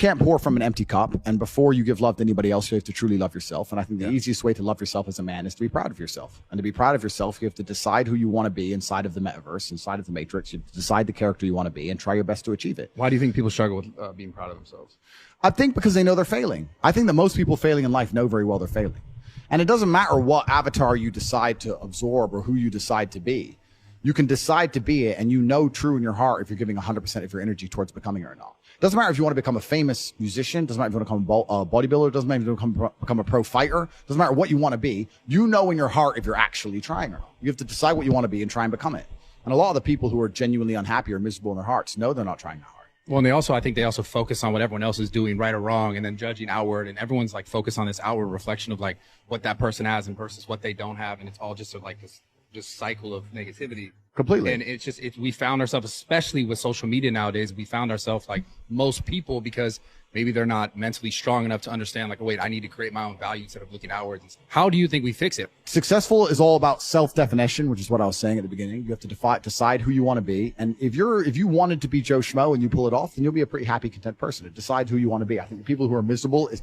can't pour from an empty cup. And before you give love to anybody else, you have to truly love yourself. And I think the easiest way to love yourself as a man is to be proud of yourself. And to be proud of yourself, you have to decide who you want to be inside of the metaverse, inside of the matrix. You have to decide the character you want to be and try your best to achieve it. Why do you think people struggle with being proud of themselves? I think because they know they're failing. I think that most people failing in life know very well they're failing. And it doesn't matter what avatar you decide to absorb or who you decide to be. You can decide to be it, and you know true in your heart if you're giving 100% of your energy towards becoming it or not. Doesn't matter if you want to become a famous musician. Doesn't matter if you want to become a bodybuilder. Doesn't matter if you want to become a pro fighter. Doesn't matter what you want to be. You know in your heart if you're actually trying or not. You have to decide what you want to be and try and become it. And a lot of the people who are genuinely unhappy or miserable in their hearts know they're not trying that hard. Well, and I think they also focus on what everyone else is doing, right or wrong, and then judging outward. And everyone's like focused on this outward reflection of like what that person has and versus what they don't have. And it's all just like this cycle of negativity. Completely. And we found ourselves, especially with social media nowadays, we found ourselves like most people, because maybe they're not mentally strong enough to understand like, oh, wait, I need to create my own value instead of looking outwards. How do you think we fix it? Successful is all about self-definition, which is what I was saying at the beginning. You have to decide who you want to be. And if you wanted to be Joe Schmo and you pull it off, then you'll be a pretty happy, content person. It decides who you want to be. I think the people who are miserable, it's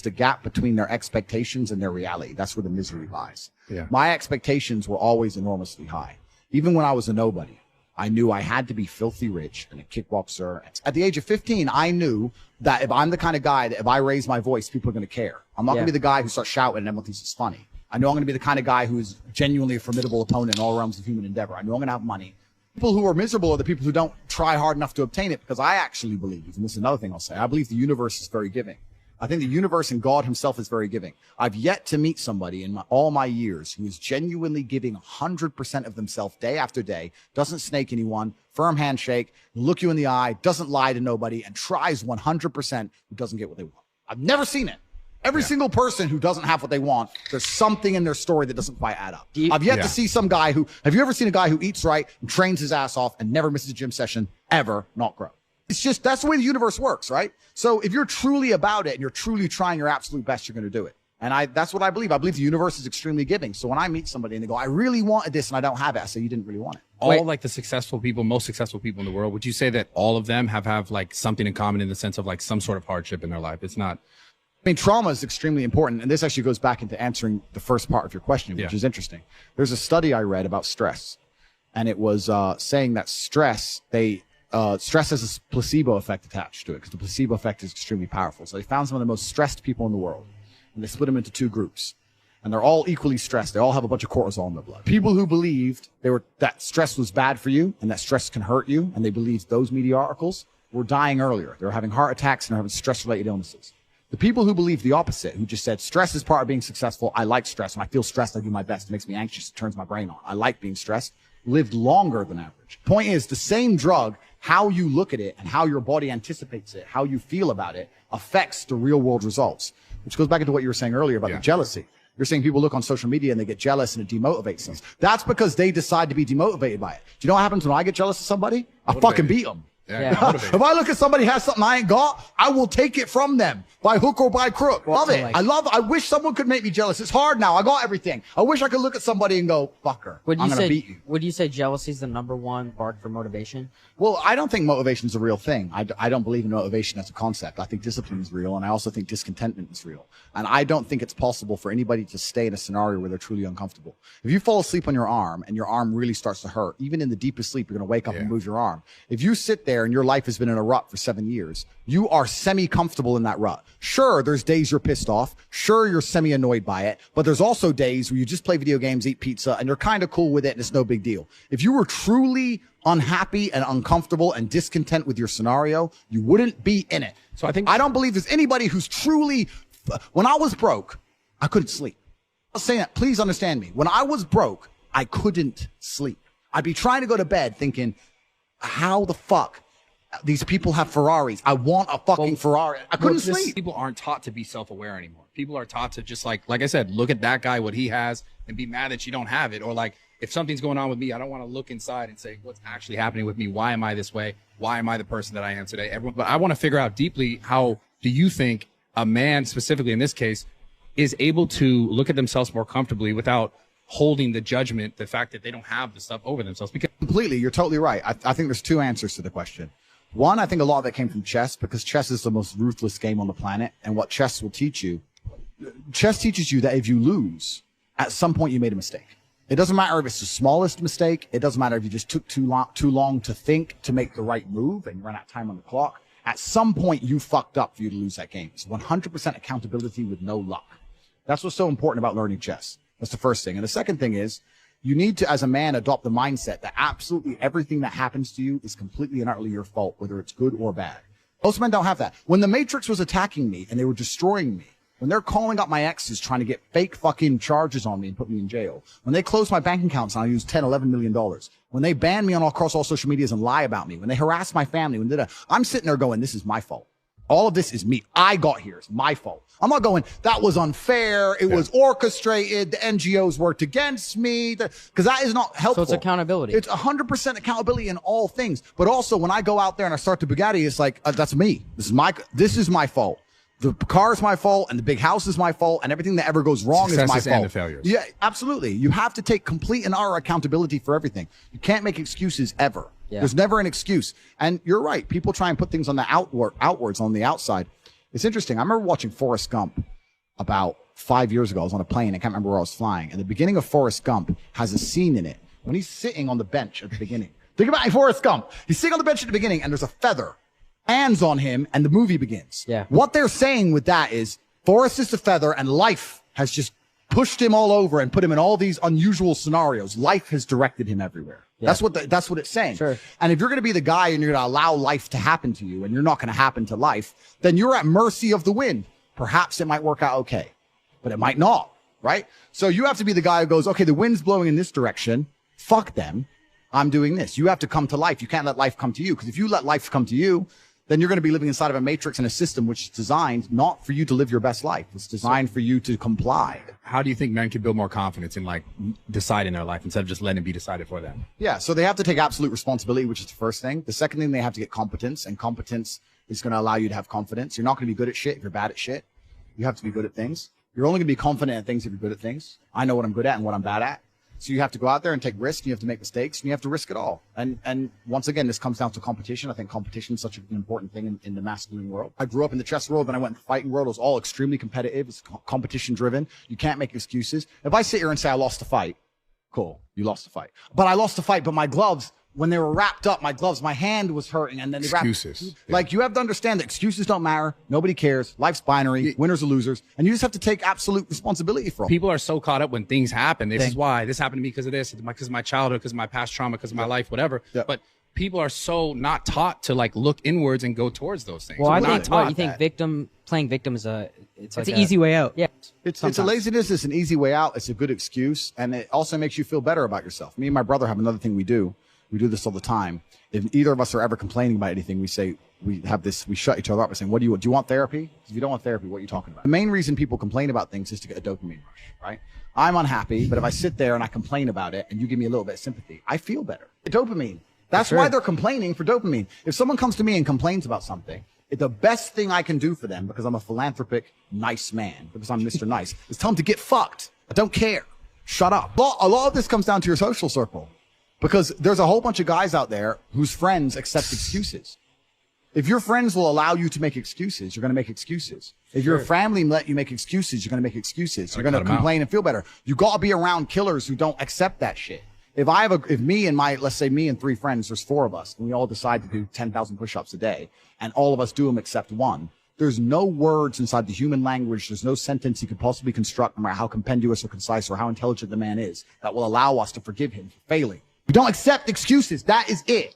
the gap between their expectations and their reality. That's where the misery lies. Yeah. My expectations were always enormously high. Even when I was a nobody, I knew I had to be filthy rich and a kickboxer. At the age of 15, I knew that if I'm the kind of guy that if I raise my voice, people are going to care. I'm not going to be the guy who starts shouting and everyone thinks it's funny. I know I'm going to be the kind of guy who is genuinely a formidable opponent in all realms of human endeavor. I know I'm going to have money. People who are miserable are the people who don't try hard enough to obtain it, because I actually believe, and this is another thing I'll say, I believe the universe is very giving. I think the universe and God himself is very giving. I've yet to meet somebody in all my years who is genuinely giving 100% of themselves day after day, doesn't snake anyone, firm handshake, look you in the eye, doesn't lie to nobody, and tries 100% who doesn't get what they want. I've never seen it. Every single person who doesn't have what they want, there's something in their story that doesn't quite add up. I've yet to see some guy have you ever seen a guy who eats right and trains his ass off and never misses a gym session, ever not grow? It's just, that's the way the universe works, right? So if you're truly about it and you're truly trying your absolute best, you're going to do it. And that's what I believe. I believe the universe is extremely giving. So when I meet somebody and they go, I really wanted this and I don't have it, I say, you didn't really want it. All like the successful people, most successful people in the world, would you say that all of them have like something in common in the sense of like some sort of hardship in their life? It's not. I mean, trauma is extremely important. And this actually goes back into answering the first part of your question, which is interesting. There's a study I read about stress. And it was saying that stress has a placebo effect attached to it, because the placebo effect is extremely powerful. So they found some of the most stressed people in the world, and they split them into two groups. And they're all equally stressed. They all have a bunch of cortisol in their blood. People who believed that stress was bad for you and that stress can hurt you, and they believed those media articles, were dying earlier. They were having heart attacks and they're having stress-related illnesses. The people who believed the opposite, who just said, stress is part of being successful. I like stress. When I feel stressed, I do my best. It makes me anxious. It turns my brain on. I like being stressed. Lived longer than average. Point is, the same drug, how you look at it and how your body anticipates it, how you feel about it, affects the real world results. Which goes back into what you were saying earlier about the jealousy. You're saying people look on social media and they get jealous and it demotivates them. That's because they decide to be demotivated by it. Do you know what happens when I get jealous of somebody? I fucking beat them. If I look at somebody who has something I ain't got, I will take it from them by hook or by crook. Love it. I wish someone could make me jealous. It's hard now. I got everything. I wish I could look at somebody and go, fucker, I'm going to beat you. Would you say jealousy is the #1 bark for motivation? Well, I don't think motivation is a real thing. I don't believe in motivation as a concept. I think discipline is real, and I also think discontentment is real. And I don't think it's possible for anybody to stay in a scenario where they're truly uncomfortable. If you fall asleep on your arm and your arm really starts to hurt, even in the deepest sleep, you're going to wake up and move your arm. If you sit there and your life has been in a rut for 7 years, you are semi-comfortable in that rut. Sure, there's days you're pissed off. Sure, you're semi-annoyed by it. But there's also days where you just play video games, eat pizza, and you're kind of cool with it, and it's no big deal. If you were truly unhappy and uncomfortable and discontent with your scenario, you wouldn't be in it. So I don't believe there's anybody who's truly... When I was broke, I couldn't sleep. I was saying that, please understand me. When I was broke, I couldn't sleep. I'd be trying to go to bed thinking, how the fuck these people have Ferraris? I want a fucking Ferrari. I couldn't sleep. People aren't taught to be self-aware anymore. People are taught to just like I said, look at that guy, what he has, and be mad that you don't have it. Or like, if something's going on with me, I don't want to look inside and say, what's actually happening with me? Why am I this way? Why am I the person that I am today? But I want to figure out deeply, how do you think a man, specifically in this case, is able to look at themselves more comfortably without holding the judgment, the fact that they don't have the stuff over themselves? Because completely, you're totally right. I think there's two answers to the question. One, I think a lot of it came from chess, because chess is the most ruthless game on the planet. And what chess will teach you, chess teaches you that if you lose, at some point you made a mistake. It doesn't matter if it's the smallest mistake. It doesn't matter if you just took too long to think to make the right move and you ran out of time on the clock. At some point you fucked up for you to lose that game. It's 100% accountability with no luck. That's what's so important about learning chess. That's the first thing. And the second thing is, you need to, as a man, adopt the mindset that absolutely everything that happens to you is completely and utterly your fault, whether it's good or bad. Most men don't have that. When the Matrix was attacking me and they were destroying me, when they're calling up my exes trying to get fake fucking charges on me and put me in jail, when they close my bank accounts and I use $10, $11 million, when they ban me across all social medias and lie about me, when they harass my family, I'm sitting there going, this is my fault. All of this is me. I got here. It's my fault. I'm not going, that was unfair. It was orchestrated. The NGOs worked against me. Because that is not helpful. So it's accountability. It's 100% accountability in all things. But also, when I go out there and I start the Bugatti, it's like, that's me. This is my fault. The car is my fault, and the big house is my fault, and everything that ever goes wrong is my fault. And the failures. Yeah, absolutely. You have to take complete and utter accountability for everything. You can't make excuses ever. Yeah. There's never an excuse. And you're right. People try and put things on the outwards on the outside. It's interesting. I remember watching Forrest Gump about 5 years ago. I was on a plane. I can't remember where I was flying. And the beginning of Forrest Gump has a scene in it when he's sitting on the bench at the beginning. Think about Forrest Gump. He's sitting on the bench at the beginning, and there's a feather lands on him, and the movie begins. Yeah. What they're saying with that is Forrest is the feather, and life has just pushed him all over and put him in all these unusual scenarios. Life has directed him everywhere. Yeah. That's what it's saying. Sure. And if you're going to be the guy and you're going to allow life to happen to you and you're not going to happen to life, then you're at mercy of the wind. Perhaps it might work out okay, but it might not, right? So you have to be the guy who goes, okay, the wind's blowing in this direction. Fuck them. I'm doing this. You have to come to life. You can't let life come to you, because if you let life come to you, then you're going to be living inside of a matrix and a system which is designed not for you to live your best life. It's designed for you to comply. How do you think men can build more confidence in like deciding their life instead of just letting it be decided for them? Yeah, so they have to take absolute responsibility, which is the first thing. The second thing, they have to get competence, and competence is going to allow you to have confidence. You're not going to be good at shit if you're bad at shit. You have to be good at things. You're only going to be confident at things if you're good at things. I know what I'm good at and what I'm bad at. So you have to go out there and take risks, and you have to make mistakes, and you have to risk it all. And once again, this comes down to competition. I think competition is such an important thing in the masculine world. I grew up in the chess world, then I went in the fighting world. It was all extremely competitive. It's competition driven. You can't make excuses. If I sit here and say I lost the fight, cool, you lost the fight. But I lost the fight, but my gloves, when they were wrapped up, my hand was hurting, and then they excuses. Like, you have to understand that excuses don't matter. Nobody cares. Life's binary. Winners or losers. And you just have to take absolute responsibility for it. People are so caught up when things happen. This is why this happened to me, because of this, because of my childhood, because of my past trauma, because of my life, whatever. Yeah. But people are so not taught to like look inwards and go towards those things. Well, I think you think playing victim is it's an easy way out. Yeah. It's a laziness. It's an easy way out. It's a good excuse. And it also makes you feel better about yourself. Me and my brother have another thing we do. We do this all the time. If either of us are ever complaining about anything, we shut each other up by saying, do you want therapy? If you don't want therapy, what are you talking about? The main reason people complain about things is to get a dopamine rush, right? I'm unhappy, but if I sit there and I complain about it and you give me a little bit of sympathy, I feel better. Dopamine. That's why they're complaining for dopamine. If someone comes to me and complains about something, the best thing I can do for them, because I'm a philanthropic, nice man, because I'm Mr. Nice, is tell them to get fucked. I don't care. Shut up. A lot of this comes down to your social circle. Because there's a whole bunch of guys out there whose friends accept excuses. If your friends will allow you to make excuses, you're going to make excuses. If your family let you make excuses, you're going to make excuses. You're going to complain and feel better. You got to be around killers who don't accept that shit. If me and let's say me and 3 friends, there's 4 of us, and we all decide to do 10,000 push-ups a day, and all of us do them except one, there's no words inside the human language, there's no sentence he could possibly construct, no matter how compendious or concise or how intelligent the man is, that will allow us to forgive him for failing. We don't accept excuses. That is it.